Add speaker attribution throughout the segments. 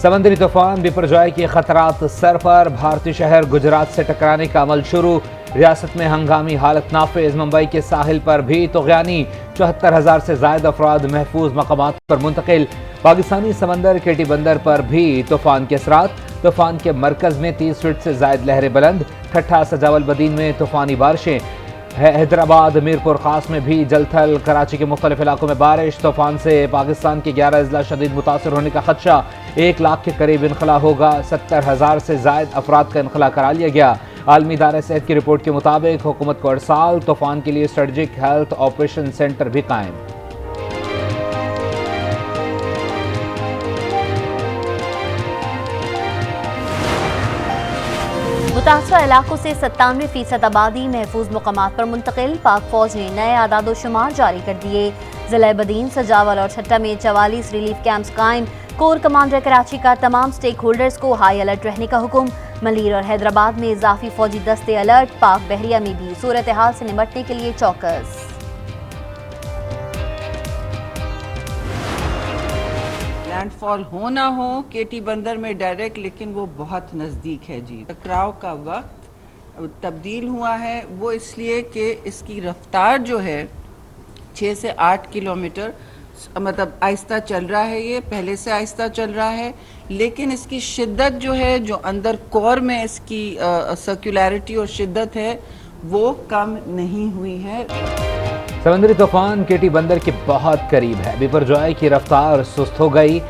Speaker 1: समंदरी तूफान बिपरजॉय के खतरात सर पर, भारतीय शहर गुजरात से टकराने का अमल शुरू, रियासत में हंगामी हालत नाफिज, मुंबई के साहिल पर भी तुग़यानी, 74,000 से ज्यादा अफराद महफूज मकामात पर मुंतकिल, पाकिस्तानी समंदर केटी बंदर पर भी तूफान के असरात, तूफान के मरकज में 30 फीट से ज्यादा लहरें बुलंद, ठट्ठा सजावलबदीन में तूफानी बारिशें, हैदराबाद मीरपुर खास में भी जलथल, कराची के मुख्तलिफ इलाकों में बारिश, तूफान से पाकिस्तान के 11 अजला शदीद मुतासर होने का खदशा, 1 लाख के करीब इनखला होगा, 70,000 से ज्यादा अफराद का इनखला करा लिया गया। आलमी इदारे सेहत की रिपोर्ट के मुताबिक हुकूमत को अरसाल तूफान के लिए स्ट्रेटेजिक हेल्थ ऑपरेशन सेंटर भी कायम।
Speaker 2: मुतासरा इलाकों से 97% आबादी महफूज मुकामात पर मुंतकिल, पाक फौज ने नए आदादोशुमार जारी कर दिए। जिला बदीन, सजावल और छट्टा में 44 रिलीफ कैंप्स कायम, कोर कमांडर कराची का तमाम स्टेक होल्डर्स को हाई अलर्ट रहने का हुक्म, मलीर और हैदराबाद में इजाफी फौजी दस्ते अलर्ट, पाक बहरिया में भी सूरत हाल से निपटने के लिए चौकस।
Speaker 3: लैंडफॉल हो ना हो केटी बंदर में डायरेक्ट, लेकिन वो बहुत नज़दीक है जी। टकराव का वक्त तब्दील हुआ है, वो इसलिए कि इसकी रफ्तार जो है 6 से 8 किलोमीटर, मतलब आहिस्ता चल रहा है, ये पहले से आहिस्ता चल रहा है, लेकिन इसकी शिद्दत जो है, जो अंदर कोर में इसकी सर्कुलरिटी और शिद्दत है, वो कम नहीं हुई है।
Speaker 1: समंदरी तूफान केटी बंदर के बहुत करीब है, बिपरजॉय की रफ्तार सुस्त हो गई,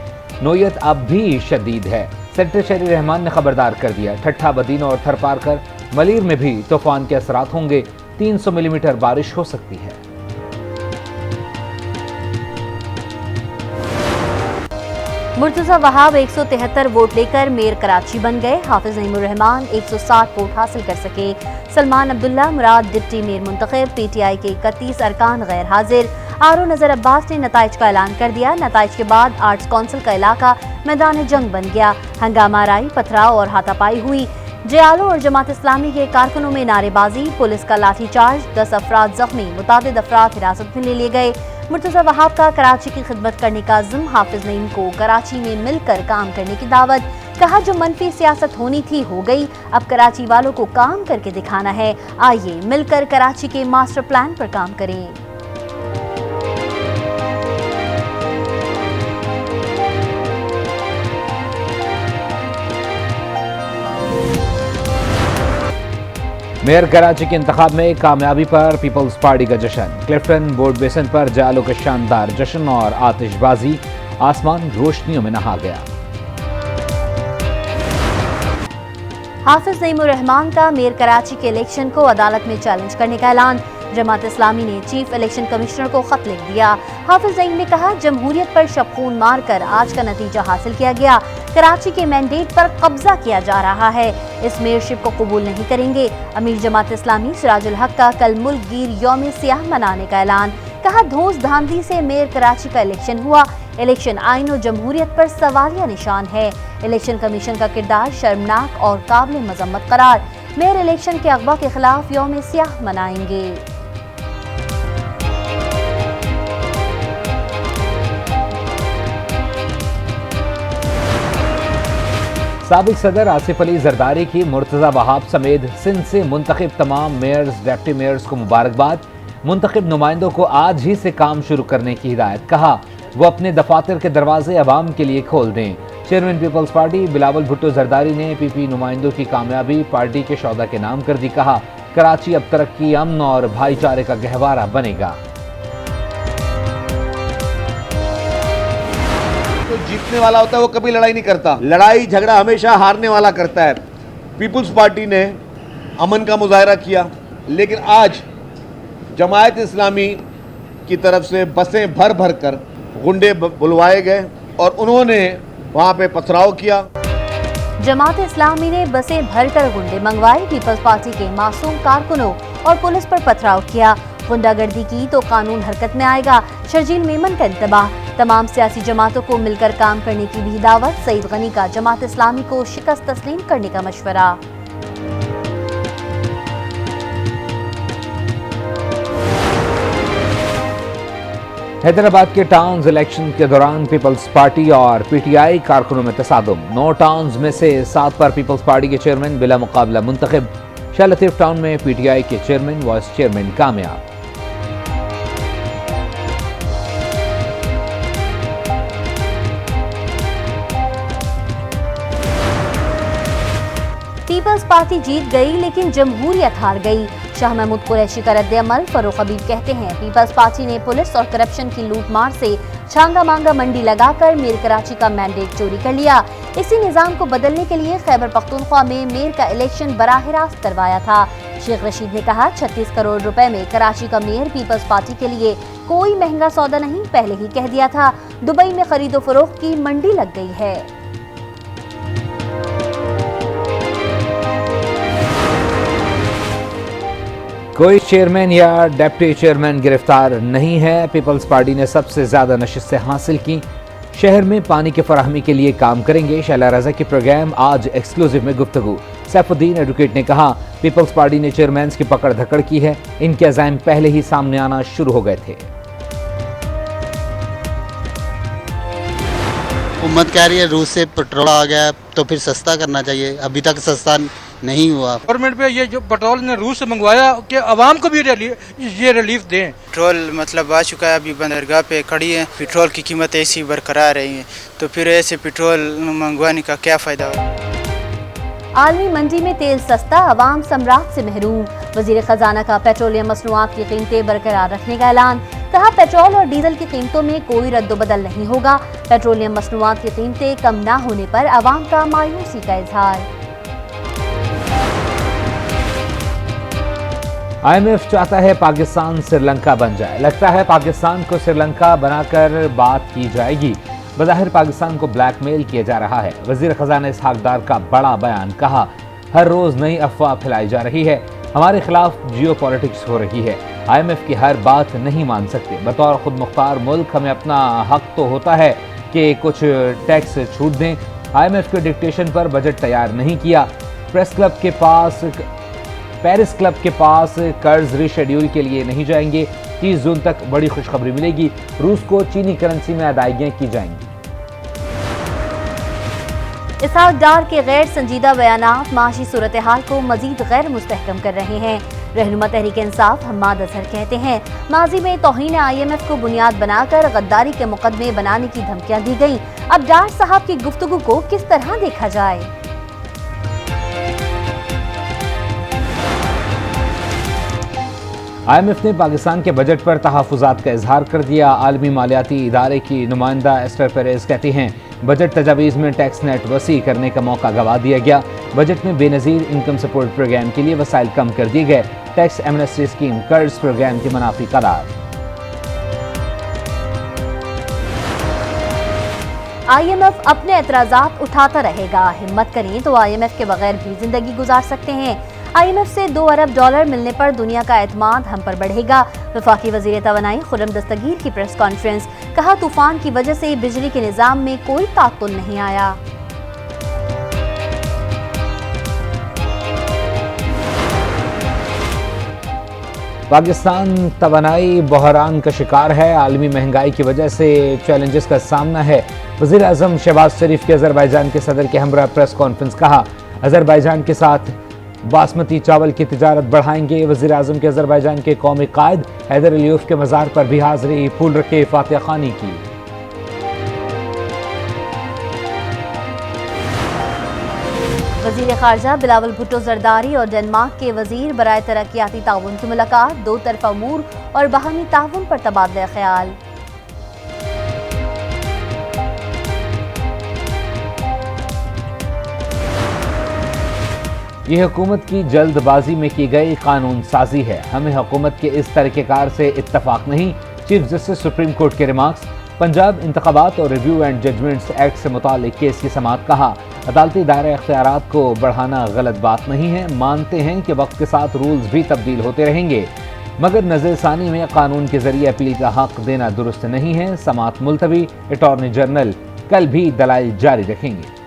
Speaker 1: नोयत अब भी शदीद है। सेक्रेटरी शहरी रहमान ने खबरदार कर दिया, ठट्ठा, बदीन और थरपारकर, मलीर में भी तूफान के असरात होंगे, 300 मिलीमीटर बारिश हो सकती है।
Speaker 2: मुर्तजा वहाब 173 वोट लेकर मेयर कराची बन गए, हाफिज नईमुर रहमान 160 वोट हासिल कर सके, सलमान अब्दुल्ला मुराद डिप्टी मेयर मुंतखब, पीटीआई के 31 अरकान गैर हाजिर। आरो नजर अब्बास ने नताइज का ऐलान कर दिया, नताइज के बाद आर्ट्स काउंसिल का इलाका मैदान जंग बन गया, हंगामा राई, पथराव और हाथापाई हुई, जेआलो और जमात इस्लामी के कारकुनों में नारेबाजी, पुलिस का लाठीचार्ज, 10 अफराद जख्मी, मुतादिद अफराद हिरासत में ले लिए गए। मुर्तजा वहाब का कराची की खिदमत करने का अज़्म, हाफिज नईम को कराची में मिलकर काम करने की दावत, कहा जो मनफी सियासत होनी थी हो गई, अब कराची वालों को काम करके दिखाना है, आइए मिलकर कराची के मास्टर प्लान पर काम करें।
Speaker 1: मेयर कराची के इंतखाब में कामयाबी पर पीपल्स पार्टी का जश्न, क्लिफ्टन बोर्ड बेसन पर जालों का शानदार जश्न और आतिशबाजी, आसमान रोशनियों में नहा गया।
Speaker 2: हाफिज नईमुर रहमान का मेयर कराची के इलेक्शन को अदालत में चैलेंज करने का ऐलान, जमात इस्लामी ने चीफ इलेक्शन कमिश्नर को खत लिख दिया। हाफिज नईम ने कहा जमहूरियत पर शबखून मारकर आज का नतीजा हासिल किया गया, कराची के मैंडेट पर कब्जा किया जा रहा है, इस मेयरशिप को कबूल नहीं करेंगे। अमीर जमात इस्लामी सिराजुल हक का कल मुल्क गिर यौम सियाह मनाने का ऐलान, कहा धोस धांधली से मेयर कराची का इलेक्शन हुआ, इलेक्शन आइन और जमहूरियत पर सवालिया निशान है, इलेक्शन कमीशन का किरदार शर्मनाक और काबिल मजम्मत करार, मेयर इलेक्शन के अगवा के खिलाफ यौम सियाह मनाएंगे।
Speaker 1: साबिक सदर आसिफ अली जरदारी की मुर्तजा वहाब समेत सिंध से मुंतखब तमाम मेयर्स, डिप्टी मेयर्स को मुबारकबाद, मुंतखब नुमाइंदों को आज ही से काम शुरू करने की हिदायत, कहा वो अपने दफातर के दरवाजे अवाम के लिए खोल दें। चेयरमैन पीपल्स पार्टी बिलावल भुट्टो जरदारी ने पीपी नुमाइंदों की कामयाबी पार्टी के शौदा के नाम कर दी, कहा कराची अब तरक्की, अमन और भाईचारे का गहवारा बनेगा।
Speaker 4: जो जीतने वाला होता है वो कभी लड़ाई नहीं करता, लड़ाई झगड़ा हमेशा हारने वाला करता है। पीपल्स पार्टी ने अमन का मुजाहरा किया, लेकिन आज जमायत इस्लामी की तरफ से बसें भर भर कर गुंडे बुलवाए गए और उन्होंने वहां पे पथराव किया।
Speaker 2: जमात इस्लामी ने बसें भरकर गुंडे मंगवाए, पीपल्स पार्टी के मासूम कारकुनों और पुलिस पर पथराव किया, गुंडागर्दी की तो कानून हरकत में आएगा, शर्जील मेमन का इंतबाह, तमाम सियासी जमातों को मिलकर काम करने की भी दावत, सईद गनी का जमात इस्लामी को शिकस्त तस्लीम करने का मशवरा।
Speaker 1: हैदराबाद के टाउन्स इलेक्शन के दौरान पीपल्स पार्टी और पीटीआई कारकुनों में तसादुम। 9 टाउन्स में से 7 पर पीपल्स पार्टी के चेयरमैन बिला मुकाबला मुंतखब। शाह लतीफ टाउन में पीटीआई के चेयरमैन वाइस चेयरमैन कामयाब।
Speaker 2: पीपल्स पार्टी जीत गई लेकिन जमहूरियत हार गई। शाह महमूद कुरैशी का रद्द-ए-अमल। फरूख हबीब कहते हैं पीपल्स पार्टी ने पुलिस और करप्शन की लूट मार से छांगा मांगा मंडी लगाकर मीर कराची का मैंडेट चोरी कर लिया। इसी निजाम को बदलने के लिए खैबर पख्तूनख्वा में मेयर का इलेक्शन बराह रास्त करवाया था। शेख रशीद ने कहा 36 करोड़ रुपए में कराची का मेयर पीपल्स पार्टी के लिए कोई महंगा सौदा नहीं, पहले ही कह दिया था। दुबई में खरीदो फरोख्त की मंडी लग गई है।
Speaker 1: कोई चेयरमैन या डिप्टी चेयरमैन गिरफ्तार नहीं है। पीपल्स पार्टी ने सबसे ज्यादा नशिस्तें हासिल की। शहर में पानी की फराहमी के लिए काम करेंगे। शैला रजा की प्रोग्राम आज एक्सक्लूसिव में गुफ्तगू। सैफुद्दीन एडवोकेट ने कहा पीपल्स पार्टी ने चेयरमैन की पकड़ धकड़ की है, इनके अज़ाइम पहले ही सामने आना शुरू हो गए थे।
Speaker 5: हुकूमत कह रही है रूस से पेट्रोल आ गया तो फिर सस्ता करना चाहिए, अभी तक सस्ता नहीं हुआ।
Speaker 6: गवर्नमेंट पे ये जो पेट्रोल ने रूस से मंगवाया कि आवाम को भी ये रिलीफ दें।
Speaker 7: पेट्रोल मतलब आ चुका है, अभी बंदरगाह पे खड़ी है, पेट्रोल की कीमत ऐसी बरकरार रही है, तो फिर ऐसे पेट्रोल मंगवाने का क्या फ़ायदा हो।
Speaker 2: आलमी मंडी में तेल सस्ता, अवाम सम्राट से महरूम। वजीर खजाना का पेट्रोलियम मसनूआत की कीमतें बरकरार रखने का ऐलान। कहा पेट्रोल और डीजल की कीमतों में कोई रद्दोबदल नहीं होगा। पेट्रोलियम मसनूआत की कीमतें कम न होने पर अवाम का मायूसी का इजहार।
Speaker 1: IMF चाहता है पाकिस्तान श्रीलंका बन जाए। लगता है पाकिस्तान को श्रीलंका बनाकर बात की जाएगी। बज़ाहिर पाकिस्तान को ब्लैकमेल किया जा रहा है। वजीर खजाना इसहाक डार का बड़ा बयान। कहा हर रोज नई अफवाह फैलाई जा रही है, हमारे खिलाफ जियो पॉलिटिक्स हो रही है। IMF की हर बात नहीं मान सकते। बतौर खुद मुख्तार मुल्क हमें अपना हक तो होता है कि कुछ टैक्स छूट दें। IMF के डिक्टेशन पर बजट तैयार नहीं किया। पेरिस क्लब के पास कर्ज रीशेड्यूल के लिए नहीं जाएंगे। 30 जून तक बड़ी खुशखबरी मिलेगी, रूस को चीनी करेंसी में अदायगियां की जाएंगी।
Speaker 2: इसहाक डार के गैर संजीदा बयानात माशी सूरत हाल को मजीद गैर मुस्तहकम कर रहे हैं। रहनुमा तहरीक इंसाफ हम्माद अजहर कहते हैं माजी में तौहीन IMF को बुनियाद बनाकर गद्दारी के मुकदमे बनाने की धमकियां दी गईं। अब डार साहब की गुफ्तगू को किस तरह देखा जाए।
Speaker 1: IMF ने पाकिस्तान के बजट पर तहफ़्फ़ुज़ात का इजहार कर दिया। आलमी मालियाती इदारे की नुमाइंदा एस्टर पेरेज कहती हैं बजट तजावीज़ में टैक्स नेट वसी करने का मौका गवा दिया गया। बजट में बेनज़ीर इनकम सपोर्ट प्रोग्राम के लिए वसाइल कम कर दिए गए। टैक्स एमनेस्टी स्कीम, कर्ज प्रोग्राम की मुनाफी करार।
Speaker 2: IMF अपने एतराज़ात उठाता रहेगा। हिम्मत करें तो IMF के बगैर भी जिंदगी गुजार सकते हैं। IMF से $2 अरब मिलने पर दुनिया का एतमाद हम पर बढ़ेगा। वफाकी वज़ीर तवानाई खुर्रम दस्तगीर की प्रेस कॉन्फ्रेंस। कहा तूफान की वजह से बिजली के निज़ाम में कोई तातुल नहीं आया।
Speaker 1: पाकिस्तान तवानाई बहरान का शिकार है। आलमी महंगाई की वजह से चैलेंजेस का सामना है। वज़ीर आज़म शहबाज शरीफ के अज़रबैजान के सदर के हमरा प्रेस कॉन्फ्रेंस। कहा अज़रबैजान के साथ बासमती चावल की तिजारत बढ़ाएंगे। वज़ीर आज़म के अज़रबैजान के कौमी कायद हैदर अलीयूफ के मज़ार पर भी हाज़री, फूल रखे फातिहा खानी की।
Speaker 2: वज़ीर ख़ारजा बिलावल भुट्टो जरदारी और डेनमार्क के वज़ीर बराए तरक्याती ताउन की मुलाकात। दो तरफ़ा अमूर और बाहमी ताउन पर तबादला ख्याल।
Speaker 1: यह हुकूमत की जल्दबाजी में की गई कानून साजी है। हमें हुकूमत के इस तरीक़ेकार से इत्तफाक नहीं। चीफ जस्टिस सुप्रीम कोर्ट के रिमार्क्स। पंजाब इंतखाबात और रिव्यू एंड जजमेंट्स एक्ट से मुतालिक केस की समाअत। कहा अदालती दायरा इख्तियारात को बढ़ाना गलत बात नहीं है। मानते हैं कि वक्त के साथ रूल्स भी तब्दील होते रहेंगे, मगर नज़रसानी में कानून के जरिए अपील का हक देना दुरुस्त नहीं है। समाअत मुलतवी। अटॉर्नी जनरल कल भी दलाइल जारी रखेंगे।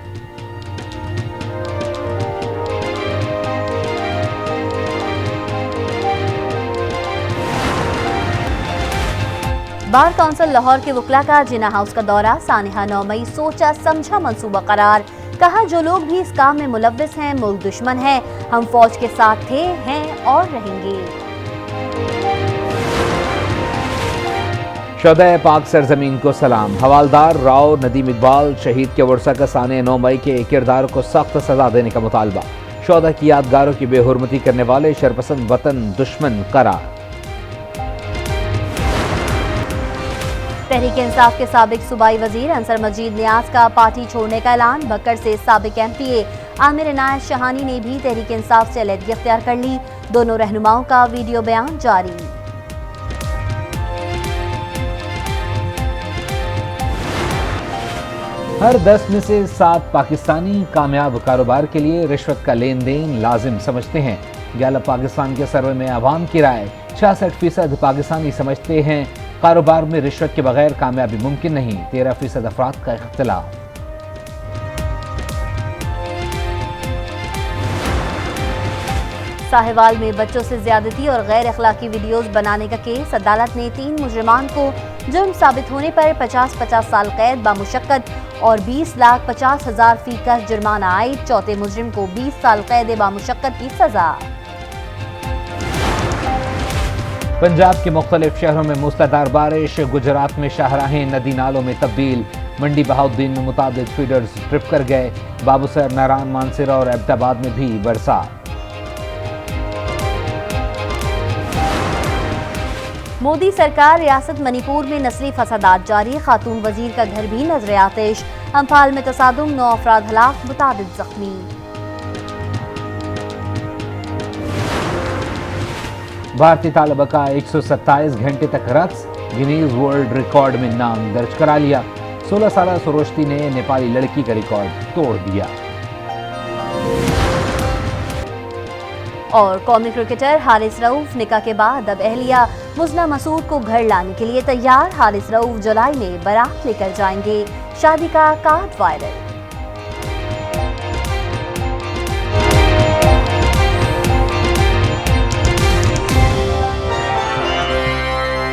Speaker 2: बार काउंसिल लाहौर के वकला का जिन्ना हाउस का दौरा, सानिहा 9 मई सोचा समझा मंसूबा करार। कहा जो लोग भी इस काम में मुलव्विस हैं मुल्क दुश्मन है, हम फौज के साथ थे, हैं और रहेंगे।
Speaker 1: शोहदाए पाक सरजमीन को सलाम। हवालदार राव नदीम इकबाल शहीद के वर्सा का साने 9 मई के किरदार को सख्त सजा देने का मुतालबा। शोहदा की यादगारों की बेहुरमती करने वाले शरपसंद वतन दुश्मन करार।
Speaker 2: तहरीक इंसाफ के साबिक सूबाई वजीर अंसर मजीद नियाज का पार्टी छोड़ने का ऐलान। बकर से साबिक MPA आमिर इनायत शहानी ने भी तहरीक इंसाफ से अलहदगी अख्तियार कर ली। दोनों रहनुमाओं का वीडियो बयान जारी।
Speaker 1: हर 10 में से 7 पाकिस्तानी कामयाब कारोबार के लिए रिश्वत का लेन देन लाजिम समझते हैं। गैलप पाकिस्तान के सर्वे में आवाम की राय 66% पाकिस्तानी समझते हैं कारोबार में रिश्वत के बगैर कामयाबी मुमकिन नहीं। 13% अफराद का इख्तिलाफ।
Speaker 2: साहिवाल में बच्चों से ज्यादती और गैर अखलाकी वीडियोस बनाने का केस। अदालत ने 3 मुजरिमान को जुर्म साबित होने पर 50-50 साल कैद बामुशक्कत और 20,50,000 फी का जुर्माना आयद। चौथे मुजरिम को 20 साल कैद बामुशक्कत की सजा।
Speaker 1: पंजाब के मुख्तलिफ शहरों में मूसलाधार बारिश। गुजरात में शाहराहें नदी नालों में तब्दील। मंडी बहाउद्दीन में मुताबिक फीडर्स ट्रिप कर गए। बाबूसर, नारायण, मानसरा और एबटाबाद में भी बरसात।
Speaker 2: मोदी सरकार रियासत मणिपुर में नस्ली फसादात जारी। खातून वजीर का घर भी नजर आतिश। अम्फाल में तसादुम, 9 अफराद हलाक, मुताबिक जख्मी।
Speaker 1: भारतीय तालिबा का 127 घंटे तक रक्स गिनीज वर्ल्ड रिकॉर्ड में नाम दर्ज करा लिया। 16 साल सरोश्ती ने नेपाली लड़की का रिकॉर्ड तोड़ दिया।
Speaker 2: और कौमी क्रिकेटर हारिस रऊफ निकाह के बाद अब अहलिया मुजना मसूद को घर लाने के लिए तैयार। हारिस रऊफ जुलाई में बारात लेकर जाएंगे। शादी का कार्ड वायरल।